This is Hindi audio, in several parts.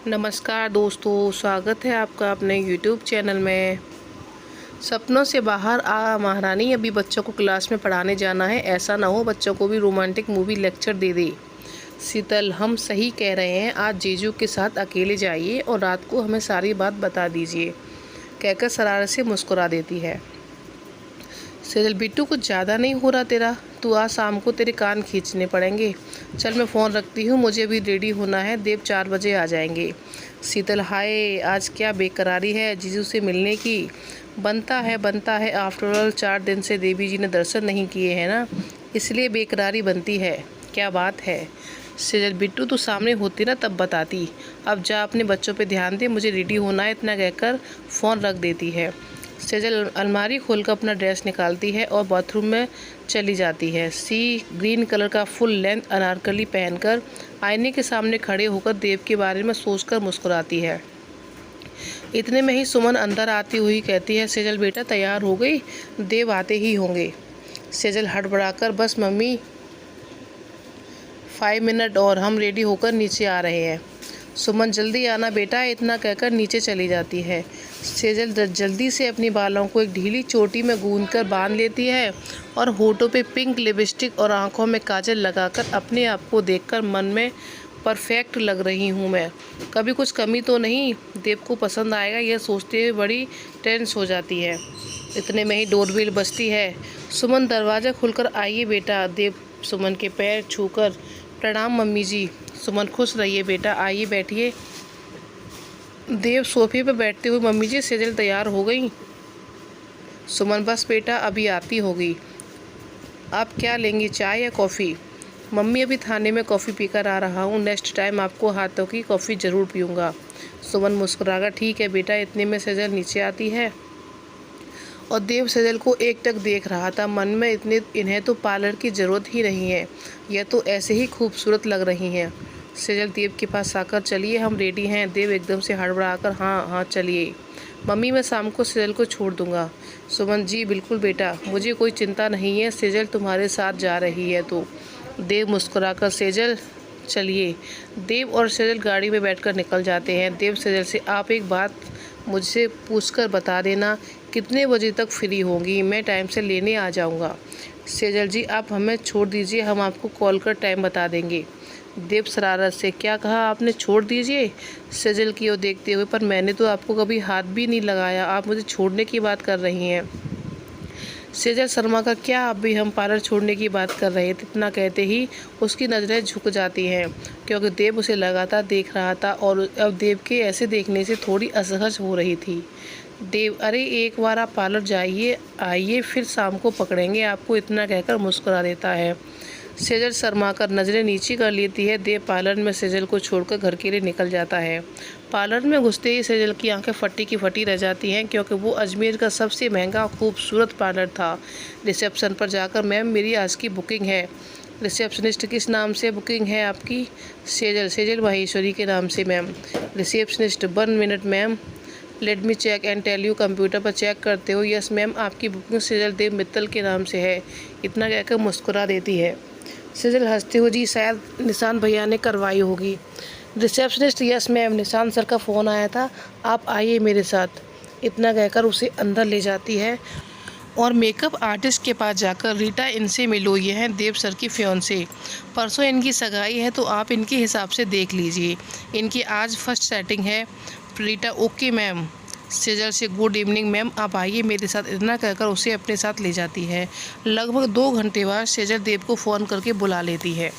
नमस्कार दोस्तों, स्वागत है आपका अपने यूट्यूब चैनल में। सपनों से बाहर आ महारानी अभी बच्चों को क्लास में पढ़ाने जाना है। ऐसा ना हो बच्चों को भी रोमांटिक मूवी लेक्चर दे दे। शीतल, हम सही कह रहे हैं, आज जीजू के साथ अकेले जाइए और रात को हमें सारी बात बता दीजिए, कहकर शरारत से मुस्कुरा देती है। सेजल, बिट्टू कुछ ज़्यादा नहीं हो रहा तेरा? तू आज शाम को तेरे कान खींचने पड़ेंगे। चल मैं फ़ोन रखती हूँ, मुझे भी रेडी होना है, देव 4 बजे आ जाएंगे। शीतल, हाय आज क्या बेकरारी है जीजू से मिलने की। बनता है, आफ्टर ऑल 4 दिन से देवी जी ने दर्शन नहीं किए हैं ना, इसलिए बेकरारी बनती है। क्या बात है? सेजल, बिट्टू तू सामने होती ना तब बताती। अब जा अपने बच्चों पे ध्यान दे, मुझे रेडी होना है, इतना कहकर फ़ोन रख देती है। सेजल अलमारी खोलकर अपना ड्रेस निकालती है और बाथरूम में चली जाती है। सी ग्रीन कलर का फुल लेंथ अनारकली पहनकर आईने के सामने खड़े होकर देव के बारे में सोचकर मुस्कुराती है। इतने में ही सुमन अंदर आती हुई कहती है, सेजल बेटा तैयार हो गई? देव आते ही होंगे। सेजल हड़बड़ाकर, बस मम्मी 5 मिनट और, हम रेडी होकर नीचे आ रहे हैं। सुमन, जल्दी आना बेटा, इतना कहकर नीचे चली जाती है। सेजल जल्दी से अपनी बालों को एक ढीली चोटी में गूंथकर बांध लेती है और होठों पे पिंक लिपस्टिक और आंखों में काजल लगाकर अपने आप को देखकर मन में परफेक्ट लग रही हूँ मैं, कभी कुछ कमी तो नहीं, देव को पसंद आएगा, यह सोचते हुए बड़ी टेंस हो जाती है। इतने में ही डोरबेल बजती है। सुमन, दरवाज़ा खुलकर आइए बेटा। देव सुमन के पैर छूकर, प्रणाम मम्मी जी। सुमन, खुश रहिए बेटा, आइए बैठिए। देव सोफे पर बैठते हुए, मम्मी जी सेजल तैयार हो गई? सुमन, बस बेटा अभी आती होगी। आप क्या लेंगी, चाय या कॉफ़ी? मम्मी अभी थाने में कॉफ़ी पीकर आ रहा हूँ, नेक्स्ट टाइम आपको हाथों की कॉफ़ी ज़रूर पीऊँगा। सुमन मुस्कुराकर, ठीक है बेटा। इतने में सेजल नीचे आती है और देव सेजल को एकटक देख रहा था। मन में इन्हें तो पार्लर की ज़रूरत ही नहीं है, यह तो ऐसे ही खूबसूरत लग रही हैं। सेजल देव के पास आकर, चलिए हम रेडी हैं। देव एकदम से हड़बड़ाकर, हाँ हाँ चलिए मम्मी, मैं शाम को सेजल को छोड़ दूंगा। सुमन, जी बिल्कुल बेटा, मुझे कोई चिंता नहीं है, सेजल तुम्हारे साथ जा रही है तो। देव मुस्कुराकर, सेजल चलिए। देव और सेजल गाड़ी में बैठकर निकल जाते हैं। देव सेजल से, आप एक बात मुझसे पूछकर बता देना, कितने बजे तक फ्री होंगी, मैं टाइम से लेने आ जाऊंगा। सेजल, जी आप हमें छोड़ दीजिए, हम आपको कॉल कर टाइम बता देंगे। देव शरारत से, क्या कहा आपने, छोड़ दीजिए? सेजल की ओर देखते हुए, पर मैंने तो आपको कभी हाथ भी नहीं लगाया, आप मुझे छोड़ने की बात कर रही हैं। सेजल शर्मा का, क्या अब भी हम पार्लर छोड़ने की बात कर रहे थे? इतना कहते ही उसकी नज़रें झुक जाती हैं, क्योंकि देव उसे लगातार देख रहा था और अब देव के ऐसे देखने से थोड़ी असहज हो रही थी। देव, अरे एक बार आप पार्लर जाइए, आइए फिर शाम को पकड़ेंगे आपको, इतना कहकर मुस्कुरा देता है। सेजल शर्मा कर नज़रें नीचे कर लेती है। देव पार्लर में सेजल को छोड़कर घर के लिए निकल जाता है। पार्लर में घुसते ही सेजल की आंखें फटी की फटी रह जाती हैं, क्योंकि वो अजमेर का सबसे महंगा खूबसूरत पार्लर था। रिसेप्शन पर जाकर, मैम मेरी आज की बुकिंग है। रिसेप्शनिस्ट, किस नाम से बुकिंग है आपकी? सेजल माहेश्वरी के नाम से ma'am. Receptionist, 1 minute ma'am, let me check and tell you. Computer पर चेक करते हो? यस मैम, आपकी बुकिंग सेजल देव मित्तल के नाम से है, इतना कहकर मुस्कुरा देती है। सेजल हंसते हुए, जी शायद निशान भैया ने करवाई होगी। रिसेप्शनिस्ट, यस मैम, निशान सर का फ़ोन आया था, आप आइए मेरे साथ, इतना कहकर उसे अंदर ले जाती है और मेकअप आर्टिस्ट के पास जाकर, रीटा इनसे मिलो, ये हैं देव सर की फियांसे, परसों इनकी सगाई है तो आप इनके हिसाब से देख लीजिए, इनकी आज फर्स्ट सेटिंग है। Rita, okay ma'am. सेजल से, गुड इवनिंग मैम, आप आइए मेरे साथ, इतना कहकर उसे अपने साथ ले जाती है। लगभग 2 घंटे बाद सेजल देव को फ़ोन करके बुला लेती है।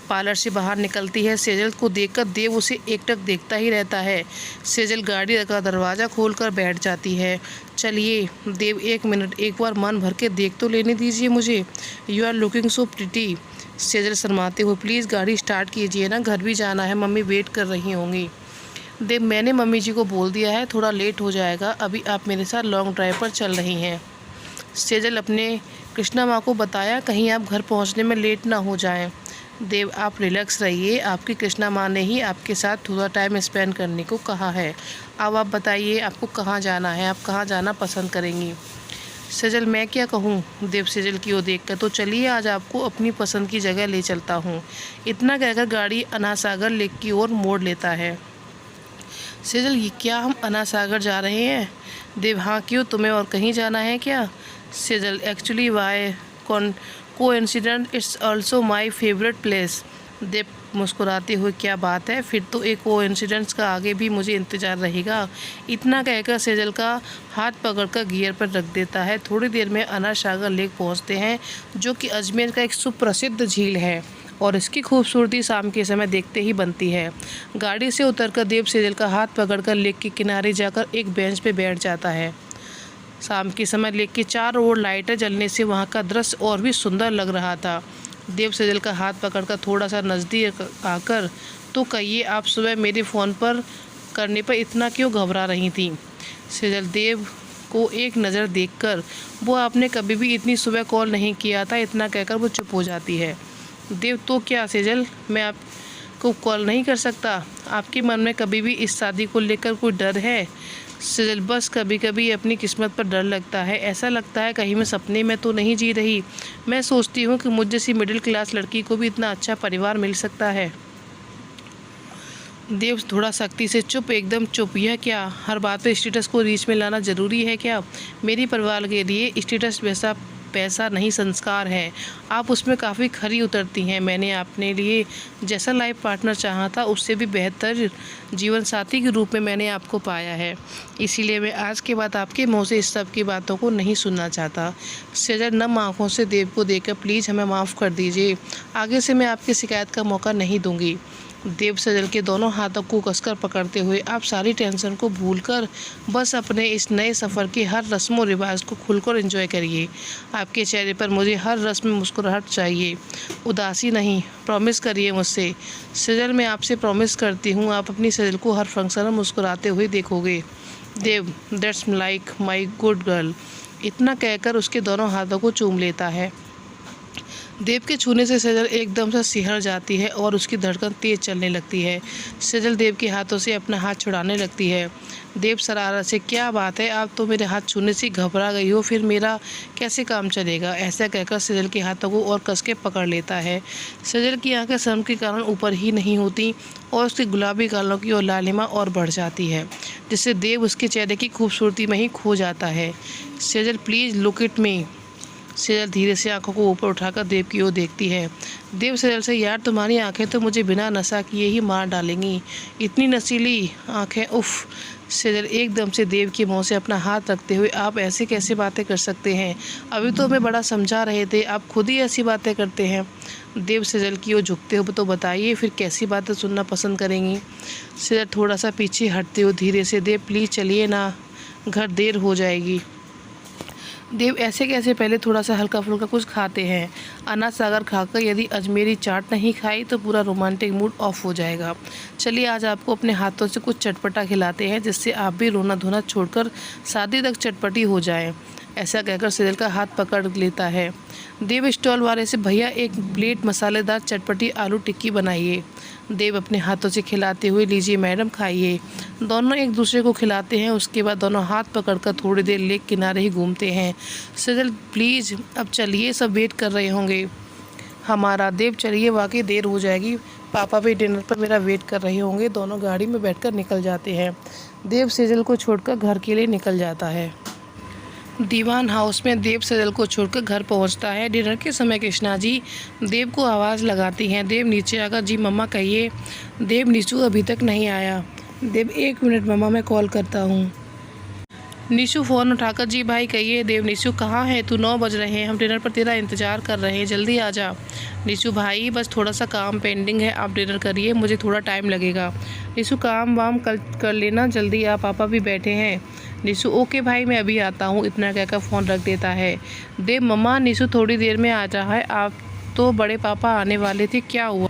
पार्लर से बाहर निकलती है। सेजल को देखकर देव उसे एकटक देखता ही रहता है। सेजल गाड़ी का दरवाज़ा खोलकर बैठ जाती है। चलिए देव, 1 मिनट, एक बार मन भर के देख तो लेने दीजिए मुझे, you are looking so pretty. Sejal शर्माते हुए, प्लीज़ गाड़ी स्टार्ट कीजिए ना, घर भी जाना है, मम्मी वेट कर रही होंगी। देव, मैंने मम्मी जी को बोल दिया है, थोड़ा लेट हो जाएगा, अभी आप मेरे साथ लॉन्ग ड्राइव पर चल रही हैं। सेजल, अपने कृष्णा माँ को बताया कहीं आप घर पहुँचने में लेट ना हो जाएं। देव, आप रिलैक्स रहिए, आपकी कृष्णा माँ ने ही आपके साथ थोड़ा टाइम स्पेंड करने को कहा है। अब आप बताइए आपको कहाँ जाना है, आप कहाँ जाना पसंद करेंगी? सेजल, मैं क्या कहूँ? देव सेजल की ओर देखकर, तो चलिए आज आपको अपनी पसंद की जगह ले चलता हूँ, इतना कहकर गाड़ी अनासागर लेक की ओर मोड़ लेता है। सेजल, ये क्या हम अन्ना सागर जा रहे हैं? देव, हाँ क्यों, तुम्हें और कहीं जाना है क्या? Sejal, actually by coincident, it's also my favourite place. Dev मुस्कुराते हुए, क्या बात है, फिर तो एक कोइंसिडेंस का आगे भी मुझे इंतज़ार रहेगा। इतना कहकर सेजल का हाथ पकड़कर गियर पर रख देता है। थोड़ी देर में अन्ना सागर लेक पहुंचते हैं, जो कि अजमेर का एक सुप्रसिद्ध झील है और इसकी खूबसूरती शाम के समय देखते ही बनती है। गाड़ी से उतरकर देव सेजल का हाथ पकड़कर लेक के किनारे जाकर एक बेंच पे बैठ जाता है। शाम के समय लेक के चारों ओर लाइटें जलने से वहाँ का दृश्य और भी सुंदर लग रहा था। देव सेजल का हाथ पकड़कर थोड़ा सा नज़दीक आकर, तो कहिए, आप सुबह मेरे फ़ोन पर करने पर इतना क्यों घबरा रही थी? सेजल देव को एक नज़र देखकर, वो आपने कभी भी इतनी सुबह कॉल नहीं किया था, इतना कहकर वो चुप हो जाती है। देव, तो क्या सेजल, मैं आपको कॉल नहीं कर सकता? आपके मन में कभी भी इस शादी को लेकर कोई डर है? सेजल, बस कभी कभी अपनी किस्मत पर डर लगता है। ऐसा लगता है कहीं मैं सपने में तो नहीं जी रही। मैं सोचती हूँ कि मुझ जैसी मिडिल क्लास लड़की को भी इतना अच्छा परिवार मिल सकता है। देव थोड़ा सख्ती से, चुप, एकदम चुप। यह क्या, हर बात पे स्टेटस को रीच में लाना ज़रूरी है क्या? मेरी परिवार के लिए स्टेटस वैसा पैसा नहीं, संस्कार है। आप उसमें काफ़ी खरी उतरती हैं। मैंने अपने लिए जैसा लाइफ पार्टनर चाहा था, उससे भी बेहतर जीवन साथी के रूप में मैंने आपको पाया है। इसीलिए मैं आज के बाद आपके मुँह से इस सब की बातों को नहीं सुनना चाहता। सेजल नम आँखों से देव को देखकर, प्लीज़ हमें माफ़ कर दीजिए, आगे से मैं आपकी शिकायत का मौका नहीं दूँगी। देव सेजल के दोनों हाथों को कसकर पकड़ते हुए, आप सारी टेंशन को भूलकर बस अपने इस नए सफ़र के हर रस्म व रिवाज को खुलकर एंजॉय करिए। आपके चेहरे पर मुझे हर रस्म में मुस्कुराहट चाहिए, उदासी नहीं। प्रॉमिस करिए मुझसे। सेजल, मैं आपसे प्रॉमिस करती हूँ, आप अपनी सेजल को हर फंक्शन में मुस्कुराते हुए देखोगे। Dev, that's like my good girl. इतना कहकर उसके दोनों हाथों को चूम लेता है। देव के छूने से सेजल एकदम से सिहर जाती है और उसकी धड़कन तेज चलने लगती है। सेजल देव के हाथों से अपना हाथ छुड़ाने लगती है। देव शरारत से, क्या बात है, आप तो मेरे हाथ छूने से घबरा गई हो, फिर मेरा कैसे काम चलेगा? ऐसा कहकर सेजल के हाथों को और कस के पकड़ लेता है। सेजल की आंखें शर्म के कारण ऊपर ही नहीं होती और उसके गुलाबी गालों की ओर लालिमा और बढ़ जाती है, जिससे देव उसके चेहरे की खूबसूरती में ही खो जाता है। सेजल, प्लीज़ लुक इट मी। सेजल धीरे से आंखों को ऊपर उठाकर देव की ओर देखती है। देव सेजल से, यार तुम्हारी आंखें तो मुझे बिना नशा किए ही मार डालेंगी, इतनी नशीली आंखें, उफ। सेजल एकदम से देव के मुंह से अपना हाथ रखते हुए, आप ऐसे कैसे बातें कर सकते हैं? अभी तो हमें बड़ा समझा रहे थे, आप खुद ही ऐसी बातें करते हैं। देव सेजल की ओर झुकते हुए, तो बताइए फिर कैसी बातें सुनना पसंद करेंगी? सेजल थोड़ा सा पीछे हटते हुए धीरे से, देव प्लीज़ चलिए ना, घर देर हो जाएगी। देव, ऐसे कैसे, पहले थोड़ा सा हल्का फुल्का कुछ खाते हैं। अन्ना सागर खाकर यदि अजमेरी चाट नहीं खाई तो पूरा रोमांटिक मूड ऑफ हो जाएगा। चलिए आज आपको अपने हाथों से कुछ चटपटा खिलाते हैं, जिससे आप भी रोना धोना छोड़कर शादी तक चटपटी हो जाएं। ऐसा कहकर सेजल का हाथ पकड़ लेता है। देव स्टॉल वाले से, भैया एक प्लेट मसालेदार चटपटी आलू टिक्की बनाइए। देव अपने हाथों से खिलाते हुए, लीजिए मैडम खाइए। दोनों एक दूसरे को खिलाते हैं। उसके बाद दोनों हाथ पकड़कर थोड़ी देर लेक किनारे ही घूमते हैं। सेजल, प्लीज़ अब चलिए, सब वेट कर रहे होंगे हमारा। देव, चलिए, वाकई देर हो जाएगी, पापा भी डिनर पर मेरा वेट कर रहे होंगे। दोनों गाड़ी में बैठकर निकल जाते हैं। देव सेजल को छोड़कर घर के लिए निकल जाता है। दीवान हाउस में देव सेजल को छोड़कर घर पहुंचता है। डिनर के समय कृष्णा जी देव को आवाज़ लगाती हैं। देव नीचे आकर, जी मम्मा कहिए। देव, नीशू अभी तक नहीं आया। देव, 1 मिनट मम्मा, मैं कॉल करता हूँ। नीशू फ़ोन उठाकर, जी भाई कहिए। देव, नीशू कहाँ है तू, 9 बज रहे हैं, हम डिनर पर तेरा इंतज़ार कर रहे हैं, जल्दी आ जा। नीशू, भाई बस थोड़ा सा काम पेंडिंग है, आप डिनर करिए, मुझे थोड़ा टाइम लगेगा। नीशू, काम वाम कल कर लेना, जल्दी आ, पापा भी बैठे हैं। नीशू, ओके भाई मैं अभी आता हूँ, इतना कहकर फ़ोन रख देता है। देव, मम्मा नीशू थोड़ी देर में आ रहा है, आप तो बड़े पापा आने वाले थे, क्या हुआ?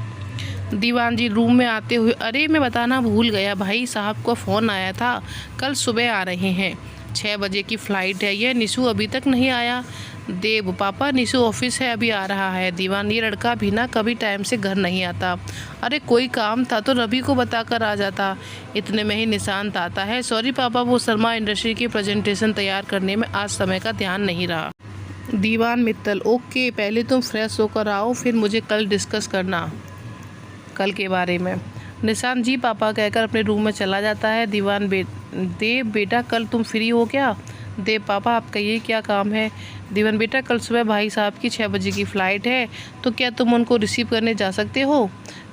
दीवान जी रूम में आते हुए, अरे मैं बताना भूल गया, भाई साहब को फ़ोन आया था, कल सुबह आ रहे हैं, 6 बजे की फ़्लाइट है, ये नीशू अभी तक नहीं आया। देव, पापा नीशू ऑफिस है, अभी आ रहा है। दीवान, ये लड़का भी ना कभी टाइम से घर नहीं आता। अरे कोई काम था तो रवि को बताकर आ जाता, इतने में ही निशांत आता है। सॉरी पापा, वो शर्मा इंडस्ट्री की प्रेजेंटेशन तैयार करने में आज समय का ध्यान नहीं रहा। दीवान मित्तल, ओके, पहले तुम फ्रेश होकर आओ, फिर मुझे कल डिस्कस करना, कल के बारे में। निशांत जी पापा कहकर अपने रूम में चला जाता है। देव बेटा कल तुम फ्री हो क्या? देव पापा आप कहिए क्या काम है? दीवान बेटा कल सुबह भाई साहब की 6 बजे की फ़्लाइट है, तो क्या तुम उनको रिसीव करने जा सकते हो?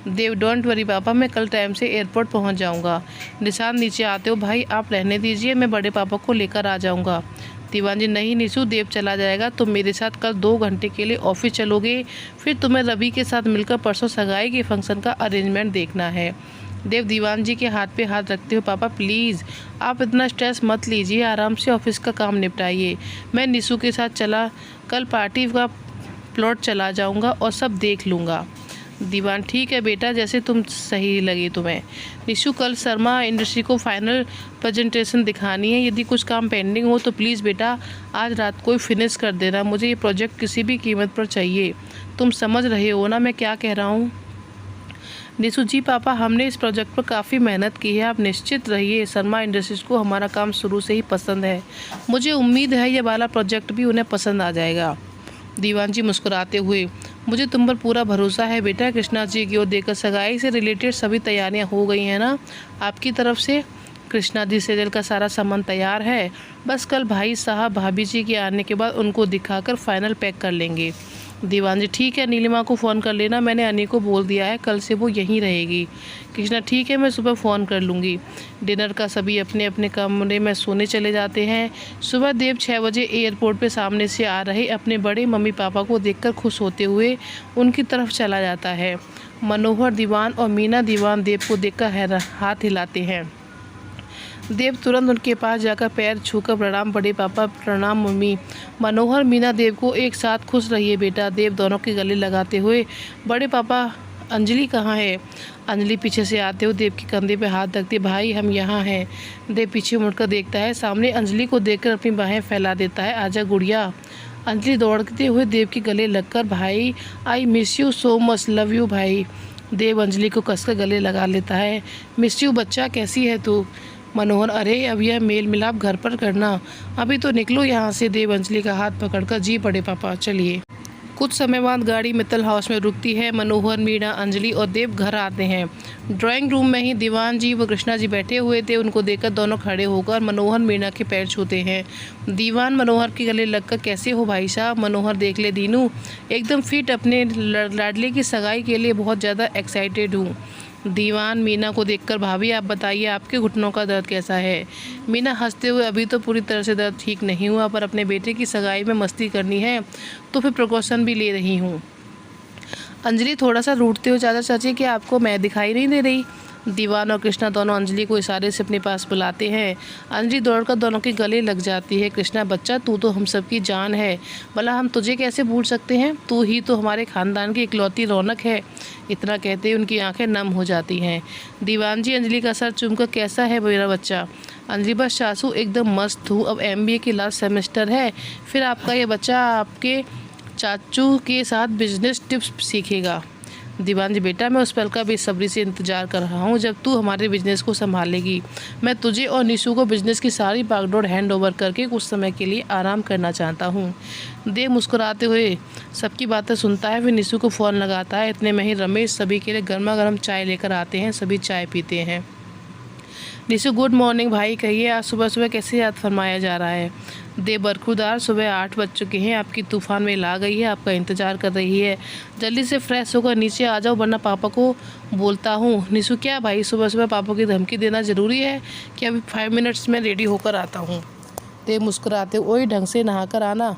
देव डोंट वरी पापा, मैं कल टाइम से एयरपोर्ट पहुंच जाऊंगा। निशांत नीचे आते हो भाई आप रहने दीजिए, मैं बड़े पापा को लेकर आ जाऊंगा। दीवान जी नहीं निशु, देव चला जाएगा, तुम मेरे साथ कल 2 घंटे के लिए ऑफिस चलोगे, फिर तुम्हें रवि के साथ मिलकर परसों सगाई के फंक्शन का अरेंजमेंट देखना है। देव दीवान जी के हाथ पे हाथ रखते हो पापा प्लीज़ आप इतना स्ट्रेस मत लीजिए, आराम से ऑफिस का काम निपटाइए। मैं निशु के साथ कल पार्टी का प्लॉट चला जाऊंगा और सब देख लूँगा। दीवान ठीक है बेटा, जैसे तुम सही लगे तुम्हें। निशु कल शर्मा इंडस्ट्री को फाइनल प्रेजेंटेशन दिखानी है, यदि कुछ काम पेंडिंग हो तो प्लीज़ बेटा आज रात को फिनिश कर देना, मुझे ये प्रोजेक्ट किसी भी कीमत पर चाहिए। तुम समझ रहे हो ना मैं क्या कह रहा हूँ? निशु जी पापा हमने इस प्रोजेक्ट पर काफ़ी मेहनत की है, आप निश्चित रहिए, शर्मा इंडस्ट्रीज़ को हमारा काम शुरू से ही पसंद है, मुझे उम्मीद है ये वाला प्रोजेक्ट भी उन्हें पसंद आ जाएगा। दीवान जी मुस्कुराते हुए मुझे तुम पर पूरा भरोसा है बेटा। कृष्णा जी की ओर देखकर सगाई से रिलेटेड सभी तैयारियां हो गई हैं ना आपकी तरफ से? कृष्णा जी सीरियल का सारा सामान तैयार है, बस कल भाई साहब भाभी जी के आने के बाद उनको दिखाकर फाइनल पैक कर लेंगे। दीवान जी ठीक है, नीलिमा को फ़ोन कर लेना, मैंने अनी को बोल दिया है, कल से वो यहीं रहेगी। कृष्णा ठीक है, मैं सुबह फ़ोन कर लूँगी। डिनर का सभी अपने अपने कमरे में सोने चले जाते हैं। सुबह देव 6 बजे एयरपोर्ट पे सामने से आ रहे अपने बड़े मम्मी पापा को देखकर खुश होते हुए उनकी तरफ चला जाता है। मनोहर दीवान और मीना दीवान देव को देखकर हाथ हिलाते हैं। देव तुरंत उनके पास जाकर पैर छूकर प्रणाम बड़े पापा, प्रणाम मम्मी। मनोहर मीना देव को एक साथ खुश रहिए बेटा। देव दोनों के गले लगाते हुए बड़े पापा अंजलि कहाँ है? अंजलि पीछे से आते हुए देव के कंधे पे हाथ रखते भाई हम यहाँ हैं। देव पीछे मुड़कर देखता है, सामने अंजलि को देखकर अपनी बाहें फैला देता है, आजा गुड़िया। अंजलि दौड़ते हुए देव के गले लगकर भाई I miss you so much, love you भाई। देव अंजलि को कसकर गले लगा लेता है, मिस यू बच्चा, कैसी है तू? मनोहर अरे अब यह मेल मिलाप घर पर करना, अभी तो निकलो यहाँ से। देव अंजलि का हाथ पकड़कर जी बड़े पापा चलिए। कुछ समय बाद गाड़ी मित्तल हाउस में रुकती है। मनोहर मीना अंजलि और देव घर आते हैं। ड्राइंग रूम में ही दीवान जी व कृष्णा जी बैठे हुए थे, उनको देखकर दोनों खड़े होकर मनोहर मीना के पैर छूते हैं। दीवान मनोहर के गले लगकर कैसे हो भाई साहब? मनोहर देख ले दीनू एकदम फिट, अपने लाडले की सगाई के लिए बहुत ज़्यादा एक्साइटेड हूँ। दीवान मीना को देखकर भाभी आप बताइए आपके घुटनों का दर्द कैसा है? मीना हंसते हुए अभी तो पूरी तरह से दर्द ठीक नहीं हुआ, पर अपने बेटे की सगाई में मस्ती करनी है तो फिर प्रिकॉशन भी ले रही हूँ। अंजलि थोड़ा सा रूठते हुए चाचा चाची कि आपको मैं दिखाई नहीं दे रही? दीवान और कृष्णा दोनों अंजलि को इशारे से अपने पास बुलाते हैं। अंजलि दौड़कर दोनों के गले लग जाती है। कृष्णा बच्चा तू तो हम सबकी जान है, भला हम तुझे कैसे भूल सकते हैं? तू ही तो हमारे खानदान की इकलौती रौनक है। इतना कहते ही उनकी आंखें नम हो जाती हैं। दीवान जी अंजलि का सर चूमकर कैसा है मेरा बच्चा? अंजलि बस सासू एकदम मस्त हूँ, अब MBA की लास्ट सेमेस्टर है, फिर आपका ये बच्चा आपके चाचू के साथ बिजनेस टिप्स सीखेगा। दीवान जी बेटा मैं उस पल का बेसब्री से इंतज़ार कर रहा हूँ जब तू हमारे बिजनेस को संभालेगी। मैं तुझे और निशु को बिजनेस की सारी बागडोर हैंड ओवर करके कुछ समय के लिए आराम करना चाहता हूँ। देव मुस्कुराते हुए सबकी बातें सुनता है, फिर निशु को फ़ोन लगाता है। इतने में ही रमेश सभी के लिए गर्मा गर्म चाय लेकर आते हैं। सभी चाय पीते हैं। निशु गुड मॉर्निंग भाई, कहिए आज सुबह सुबह कैसे याद फरमाया जा रहा है? देव बरखुदार सुबह 8 बज चुके हैं, आपकी तूफ़ान में ला गई है, आपका इंतज़ार कर रही है, जल्दी से फ्रेश होकर नीचे आ जाओ वरना पापा को बोलता हूँ। निशु क्या भाई सुबह सुबह पापा की धमकी देना ज़रूरी है कि अभी 5 मिनट्स में रेडी होकर आता हूँ। देव मुस्कुराते वही ढंग से नहा कर आना।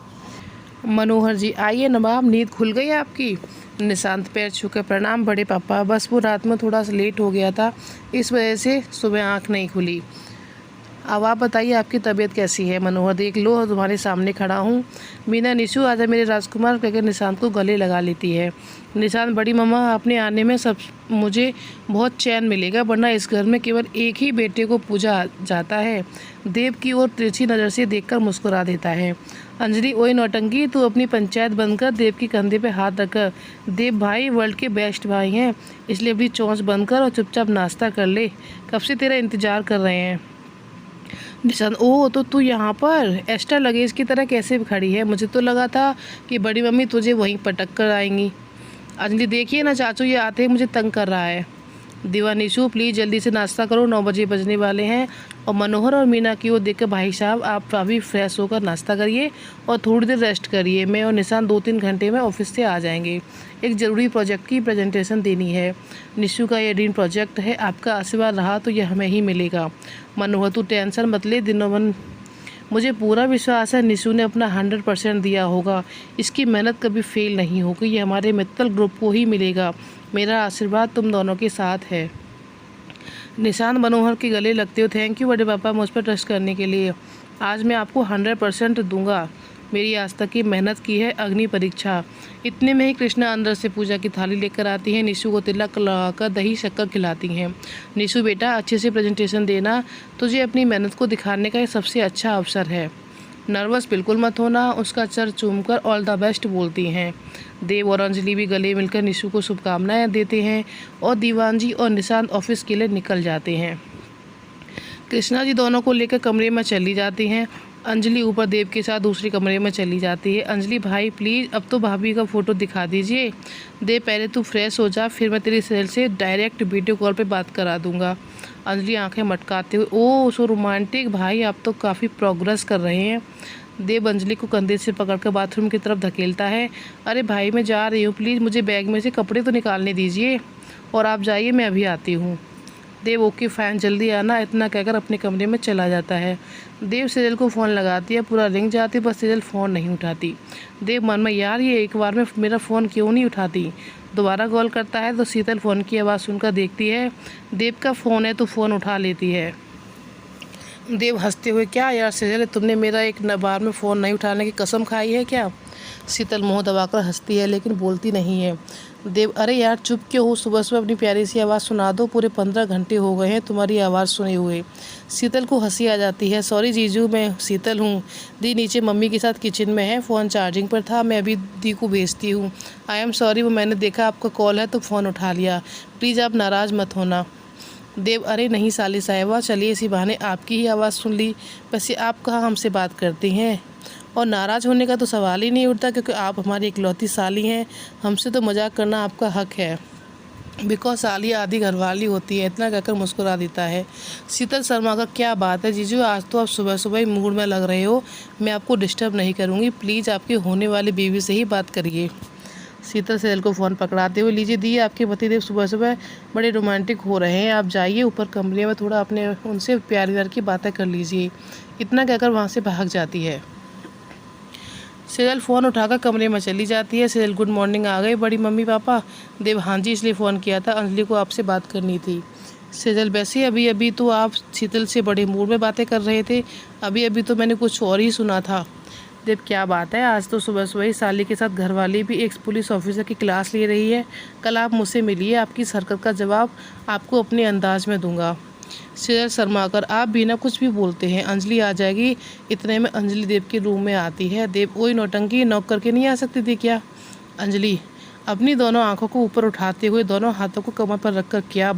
मनोहर जी आइए नवाब, नींद खुल गई आपकी? निशांत पैर छूकर प्रणाम बड़े पापा, बस वो रात में थोड़ा सा लेट हो गया था, इस वजह से सुबह आँख नहीं खुली। अब आप बताइए आपकी तबीयत कैसी है? मनोहर देख लो तुम्हारे सामने खड़ा हूँ। मीना निशु आजा मेरे राजकुमार कहकर निशांत को गले लगा लेती है। निशांत बड़ी मम्मा आपने आने में सब मुझे बहुत चैन मिलेगा, वरना इस घर में केवल एक ही बेटे को पूजा जाता है। देव की ओर तिरछी नज़र से देखकर मुस्कुरा देता है। अंजलि ओए नौटंकी, तू अपनी पंचायत बंद कर। देव के कंधे पे हाथ रखकर देव भाई वर्ल्ड के बेस्ट भाई हैं, इसलिए अपनी चौंच बंद कर और चुपचाप नाश्ता कर ले, कब से तेरा इंतज़ार कर रहे हैं। निशांत ओह तो तू यहाँ पर एक्स्ट्रा लगेज की तरह कैसे खड़ी है? मुझे तो लगा था कि बड़ी मम्मी तुझे वहीं पटक कर आएंगी। अंजलि देखिए ना चाचू ये आते ही मुझे तंग कर रहा है। दीवा निशु प्लीज़ जल्दी से नाश्ता करो, 9 बजे बजने वाले हैं। और मनोहर और मीना की ओर देखकर भाई साहब आप अभी फ्रेश होकर नाश्ता करिए और थोड़ी देर रेस्ट करिए। मैं और निशान 2-3 घंटे में ऑफिस से आ जाएंगे। एक ज़रूरी प्रोजेक्ट की प्रेजेंटेशन देनी है। निशु का ये ड्रीम प्रोजेक्ट है, आपका आशीर्वाद रहा तो यह हमें ही मिलेगा। मनोहर तू टेंशन मत ले, दिनों मुझे पूरा विश्वास है निशु ने अपना 100% दिया होगा। इसकी मेहनत कभी फेल नहीं होगी, ये हमारे मित्तल ग्रुप को ही मिलेगा। मेरा आशीर्वाद तुम दोनों के साथ है। निशांत मनोहर के गले लगते हो, थैंक यू बड़े पापा मुझ पर ट्रस्ट करने के लिए। आज मैं आपको 100% दूंगा। मेरी आज तक की मेहनत की है अग्नि परीक्षा। इतने में ही कृष्णा अंदर से पूजा की थाली लेकर आती हैं। निशु को तिलक लगाकर दही शक्कर खिलाती हैं। निशु बेटा अच्छे से प्रेजेंटेशन देना, तुझे अपनी मेहनत को दिखाने का ये सबसे अच्छा अवसर है। नर्वस बिल्कुल मत होना, उसका सर चूमकर ऑल द बेस्ट बोलती हैं। देव और अंजलि भी गले मिलकर निशु को शुभकामनाएं देते हैं और दीवान जी और निशांत ऑफिस के लिए निकल जाते हैं। कृष्णा जी दोनों को लेकर कमरे में चली जाती हैं। अंजलि ऊपर देव के साथ दूसरे कमरे में चली जाती है। अंजलि भाई प्लीज़ अब तो भाभी का फ़ोटो दिखा दीजिए। देव पहले तू फ्रेश हो जा, फिर मैं तेरी सेल से डायरेक्ट वीडियो कॉल पे बात करा दूंगा। अंजलि आंखें मटकाते हुए, ओह सो रोमांटिक भाई, आप तो काफ़ी प्रोग्रेस कर रहे हैं। देव अंजलि को कंधे से पकड़कर बाथरूम की तरफ धकेलता है। अरे भाई मैं जा रही हूँ, प्लीज़ मुझे बैग में से कपड़े तो निकालने दीजिए और आप जाइए, मैं अभी आती हूँ। देव ओके फैन जल्दी आना, इतना कहकर अपने कमरे में चला जाता है। देव सेजल को फ़ोन लगाती है, पूरा रिंग जाती है, बस सेजल फ़ोन नहीं उठाती। देव मन में यार ये एक बार में मेरा फ़ोन क्यों नहीं उठाती। दोबारा कॉल करता है तो शीतल फ़ोन की आवाज़ सुनकर देखती है देव का फ़ोन है तो फ़ोन उठा लेती है। देव हंसते हुए, क्या यार सेजल तुमने मेरा एक बार में फ़ोन नहीं उठाने की कसम खाई है क्या। शीतल मुँह दबाकर हंसती है लेकिन बोलती नहीं है। देव, अरे यार चुप क्यों हो, सुबह सुबह अपनी प्यारी सी आवाज़ सुना दो, पूरे 15 घंटे हो गए हैं तुम्हारी आवाज़ सुने हुए। शीतल को हंसी आ जाती है, सॉरी जीजू मैं शीतल हूँ। दी नीचे मम्मी के साथ किचन में है, फ़ोन चार्जिंग पर था, मैं अभी दी को भेजती हूँ। आई एम सॉरी, वो मैंने देखा आपका कॉल है तो फ़ोन उठा लिया, प्लीज़ आप नाराज़ मत होना। देव, अरे नहीं साली साहिबा, चलिए इसी बहाने आपकी ही आवाज़ सुन ली। वैसे आप कहाँ हमसे बात करती हैं, और नाराज़ होने का तो सवाल ही नहीं उठता क्योंकि आप हमारी इकलौती साली हैं। हमसे तो मजाक करना आपका हक है, बिकॉज साली आधी घरवाली होती है। इतना कहकर मुस्कुरा देता है। शीतल शर्मा का, क्या बात है जीजू, आज तो आप सुबह सुबह ही मूड में लग रहे हो। मैं आपको डिस्टर्ब नहीं करूँगी, प्लीज़ आपकी होने वाली बीवी से ही बात करिए। शीतल सेजल को फ़ोन पकड़ाते हुए, लीजिए दी, आपके पतिदेव सुबह सुबह बड़े रोमांटिक हो रहे हैं, आप जाइए ऊपर कमरे में थोड़ा अपने उनसे प्यारी प्यार की बातें कर लीजिए। इतना कहकर वहाँ से भाग जाती है। सेजल फ़ोन उठाकर कमरे में चली जाती है। सेजल, गुड मॉर्निंग, आ गए बड़ी मम्मी पापा। देव, हाँ जी, इसलिए फ़ोन किया था, अंजलि को आपसे बात करनी थी। सेजल, वैसे अभी अभी तो आप शीतल से बड़े मूड में बातें कर रहे थे, अभी अभी तो मैंने कुछ और ही सुना था। देव, क्या बात है, आज तो सुबह सुबह ही साली के साथ घरवाली भी एक पुलिस ऑफिसर की क्लास ले रही है। कल आप मुझसे मिलिए, आपकी इस हरकत का जवाब आपको अपने अंदाज में दूंगा। सेजल शर्माकर, आप बिना कुछ भी बोलते हैं, अंजलि आ जाएगी। इतने में अंजलि देव के रूम में आती है। देव, वही नौटंकी, नॉक करके नहीं आ सकती थी क्या। अंजलि अपनी दोनों आंखों को ऊपर उठाते हुए दोनों हाथों को कमर पर रखकर, क्या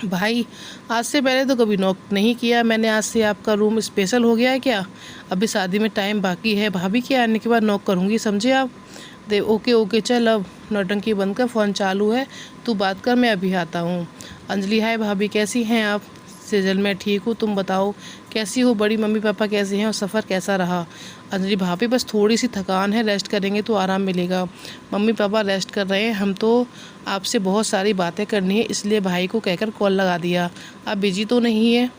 भाई आज से पहले तो कभी नॉक नहीं किया मैंने, आज से आपका रूम स्पेशल हो गया है क्या। अभी शादी में टाइम बाकी है, भाभी के आने के बाद नॉक करूँगी, समझे आप। देव, ओके ओके चल, अब नौटंकी बंद कर, फ़ोन चालू है, तू बात कर, मैं अभी आता हूँ। अंजलि, हाय भाभी, कैसी हैं आप। सेजल, मैं ठीक हूँ, तुम बताओ कैसी हो। बड़ी मम्मी पापा कैसे हैं और सफ़र कैसा रहा। अंजलि, भाभी बस थोड़ी सी थकान है, रेस्ट करेंगे तो आराम मिलेगा। मम्मी पापा रेस्ट कर रहे हैं, हम तो आपसे बहुत सारी बातें करनी है इसलिए भाई को कहकर कॉल लगा दिया। आप बिजी तो नहीं है।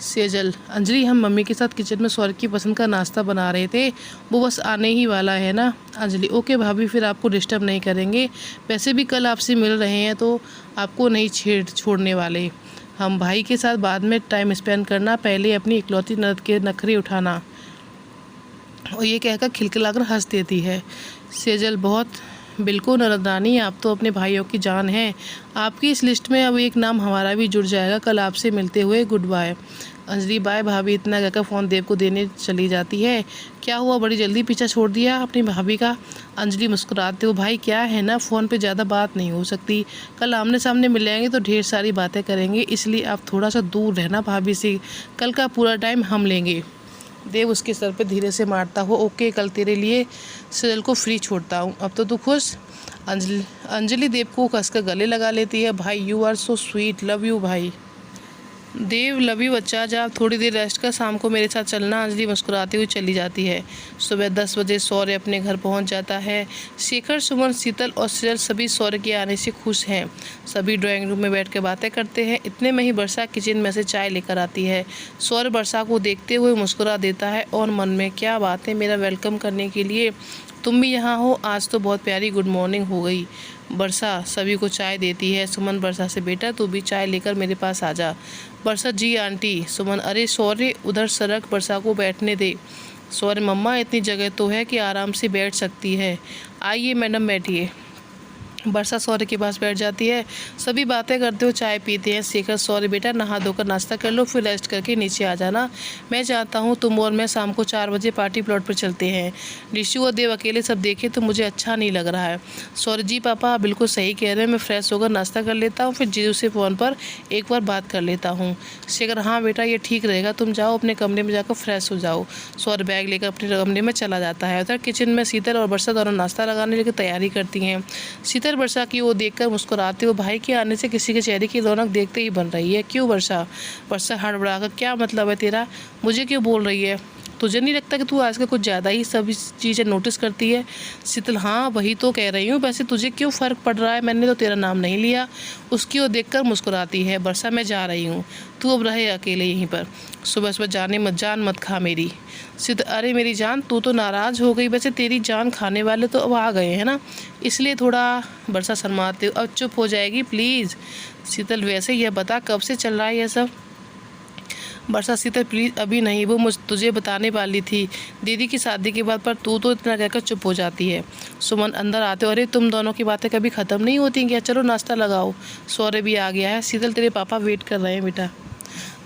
सेजल, अंजलि हम मम्मी के साथ किचन में सौरभ की पसंद का नाश्ता बना रहे थे, वो बस आने ही वाला है ना। अंजलि, ओके भाभी, फिर आपको डिस्टर्ब नहीं करेंगे, वैसे भी कल आपसे मिल रहे हैं तो आपको नहीं छोड़ने वाले। हम भाई के साथ बाद में टाइम स्पेंड करना, पहले अपनी इकलौती ननद के नखरे उठाना। और ये कहकर खिलखिलाकर हंस देती है। सेजल, बहुत बिल्कुल नरदानी, आप तो अपने भाइयों की जान हैं। आपकी इस लिस्ट में अब एक नाम हमारा भी जुड़ जाएगा। कल आपसे मिलते हुए, गुड बाय। अंजलि, बाय भाभी, इतना कहकर फ़ोन देव को देने चली जाती है। क्या हुआ, बड़ी जल्दी पीछा छोड़ दिया अपनी भाभी का। अंजलि मुस्कुराते हुए, भाई क्या है ना, फ़ोन पे ज़्यादा बात नहीं हो सकती, कल आमने सामने मिलेंगे तो ढेर सारी बातें करेंगे, इसलिए आप थोड़ा सा दूर रहना भाभी से, कल का पूरा टाइम हम लेंगे। देव उसके सर पे धीरे से मारता हुआ, ओके कल तेरे लिए सेजल को फ्री छोड़ता हूँ, अब तो तू खुश। अंजलि देव को कसकर गले लगा लेती है। भाई you are so sweet, love you भाई। देव लव यू बच्चा, जा थोड़ी देर रेस्ट कर, शाम को मेरे साथ चलना। अंजलि मुस्कुराती हुई चली जाती है। सुबह 10 बजे सौर्य अपने घर पहुंच जाता है। शेखर, सुमन, शीतल और सजल सभी सौर्य के आने से खुश हैं। सभी ड्राइंग रूम में बैठ के बातें करते हैं। इतने में ही वर्षा किचन में से चाय लेकर आती है। सौर्य वर्षा को देखते हुए मुस्कुरा देता है और मन में, क्या बात है, मेरा वेलकम करने के लिए तुम भी यहाँ हो, आज तो बहुत प्यारी गुड मॉर्निंग हो गई। वर्षा सभी को चाय देती है। सुमन वर्षा से, बेटा तू भी चाय लेकर मेरे पास आ जा। वर्षा, जी आंटी। सुमन, अरे सौर्य उधर सरक, वर्षा को बैठने दे। सौर्य, मम्मा इतनी जगह तो है कि आराम से बैठ सकती है। आइए मैडम बैठिए। वर्षा सौर्य के पास बैठ जाती है। सभी बातें करते हुए चाय पीते हैं। शेखर, सौर्य बेटा नहा धोकर नाश्ता कर लो, फिर रेस्ट करके नीचे आ जाना। मैं चाहता हूँ तुम और मैं शाम को 4 बजे पार्टी प्लॉट पर चलते हैं। ऋषि और देव अकेले सब देखे तो मुझे अच्छा नहीं लग रहा है। सौर्य, जी पापा आप बिल्कुल सही कह रहे हैं, मैं फ्रेश होकर नाश्ता कर लेता हूँ, फिर जीजू से फ़ोन पर एक बार बात कर लेता हूँ। शेखर, हाँ बेटा ये ठीक रहेगा, तुम जाओ अपने कमरे में जाकर फ्रेश हो जाओ। सौर्य बैग लेकर अपने कमरे में चला जाता है। उधर किचन में शीतल और वर्षा दोनों नाश्ता लगाने की तैयारी करती हैं। शीतल वर्षा की ओर देखकर मुस्कुराते हुए, भाई के आने से किसी के चेहरे की रौनक देखते ही बन रही है। क्यों वर्षा? वर्षा हड़बड़ाकर, क्या मतलब है तेरा? मुझे क्यों बोल रही है? तुझे नहीं लगता कि तू आजकल कुछ ज़्यादा ही सभी चीज़ें नोटिस करती है? शीतल, हाँ वही तो कह रही हूँ, वैसे तुझे क्यों फ़र्क पड़ रहा है, मैंने तो तेरा नाम नहीं लिया। उसकी ओर देखकर मुस्कुराती है। वर्षा, मैं जा रही हूँ, तू अब रहे अकेले यहीं पर, सुबह सुबह जान मत खा मेरी। शीतल, अरे मेरी जान तू तो नाराज़ हो गई, वैसे तेरी जान खाने वाले तो अब आ गए हैं ना, इसलिए थोड़ा। वर्षा शर्माते, अब चुप हो जाएगी प्लीज़। शीतल, वैसे यह बता कब से चल रहा है यह सब? वर्षा, शीतल प्लीज़ अभी नहीं, वो तुझे बताने वाली थी दीदी की शादी के बाद, पर तू तो इतना कहकर चुप हो जाती है। सुमन अंदर आते हो, अरे तुम दोनों की बातें कभी ख़त्म नहीं होती क्या? चलो नाश्ता लगाओ, सौर्य भी आ गया है। शीतल, तेरे पापा वेट कर रहे हैं बेटा।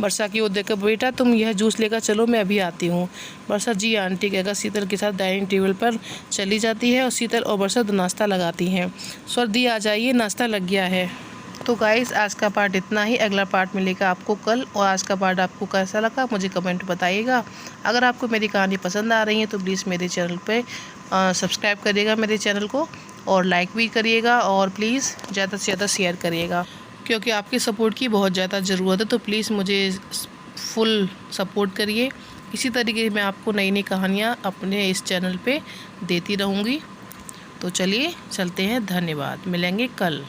वर्षा की ओर देखकर, बेटा तुम यह जूस लेकर चलो, मैं अभी आती हूँ। वर्षा, जी आंटी कहकर शीतल के साथ डाइनिंग टेबल पर चली जाती है और शीतल और वर्षा नाश्ता लगाती हैं। सौर्य, दी आ जाइए, नाश्ता लग गया है। तो गाइस आज का पार्ट इतना ही, अगला पार्ट मिलेगा आपको कल। और आज का पार्ट आपको कैसा लगा मुझे कमेंट बताइएगा। अगर आपको मेरी कहानी पसंद आ रही है तो प्लीज़ मेरे चैनल पे सब्सक्राइब करिएगा मेरे चैनल को, और लाइक भी करिएगा, और प्लीज़ ज़्यादा से ज़्यादा शेयर करिएगा, क्योंकि आपकी सपोर्ट की बहुत ज़्यादा ज़रूरत है। तो प्लीज़ मुझे फुल सपोर्ट करिए। इसी तरीके से मैं आपको नई नई कहानियाँ अपने इस चैनल पे देती रहूँगी। तो चलिए चलते हैं, धन्यवाद, मिलेंगे कल।